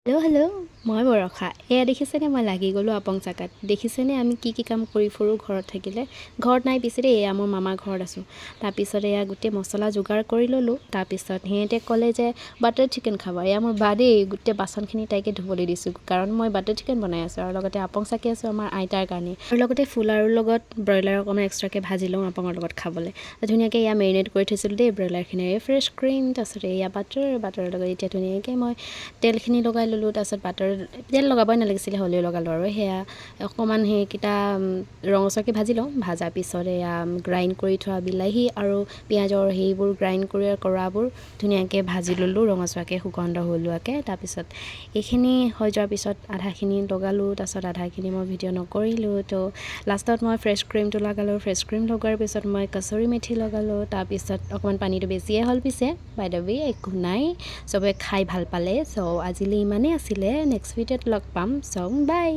hello' hello' মই বৰষা এয়া দেখিছেনে মই লাগি গ'লোঁ আপং চাকাত দেখিছেনে আমি কি কাম কৰি ফুৰোঁ ঘৰত থাকিলে ঘৰত নাই পিছে দেই এয়া মোৰ মামাৰ ঘৰত আছোঁ তাৰপিছত এয়া গোটেই মছলা যোগাৰ কৰি ল'লোঁ তাৰপিছত সিহঁতে ক'লে যে বাটাৰ চিকেন খাব এয়া মোৰ বা দেই গোটেই বাচনখিনি তাইকে ধুবলৈ দিছোঁ কাৰণ মই বাটাৰ চিকেন বনাই আছোঁ আৰু লগতে আপং চাকি আছোঁ আমাৰ আইতাৰ কাৰণে আৰু লগতে ফুলাৰুৰ লগত ব্ৰইলাৰ অকণমান এক্সট্ৰাকৈ ভাজি লওঁ আপঙৰ লগত খাবলৈ ধুনীয়াকৈ এয়া মেৰিনেট কৰি থৈছিলোঁ দেই ব্ৰইলাৰখিনি ফ্ৰেছ ক্ৰীম তাৰপিছত এয়া বাটাৰৰ লগত এতিয়া ধুনীয়াকৈ মই তেলখিনি লগাই ল'লোঁ তাৰপিছত বাটাৰ তেল লগাবই নালাগিছিলে হ'লেও লগালোঁ আৰু সেয়া অকণমান সেইকেইটা ৰঙচুৱাকৈ ভাজি লওঁ ভাজাৰ পিছত এয়া গ্ৰাইণ্ড কৰি থোৱা বিলাহী আৰু পিঁয়াজৰ সেইবোৰ গ্ৰাইণ্ড কৰি কৰাবোৰ ধুনীয়াকৈ ভাজি ল'লোঁ ৰঙচুৱাকৈ সুগন্ধ ওলোৱাকৈ তাৰপিছত এইখিনি হৈ যোৱাৰ পিছত আধাখিনি লগালোঁ তাৰপিছত আধাখিনি মই ভিডিঅ' নকৰিলোঁ তো লাষ্টত মই ফ্ৰেছ ক্ৰীমটো লগালোঁ ফ্ৰেছ ক্ৰীম লগোৱাৰ পিছত মই কচুৰি মেথি লগালোঁ তাৰপিছত অকণমান পানীটো বেছিয়ে হ'ল পিছে বাই দ্য ৱে একো নাই চবে খাই ভাল পালে চ' আজিলৈ ইমানেই আছিলে নেক্সট ভিডিঅ'ত লগ পাম চ' বাই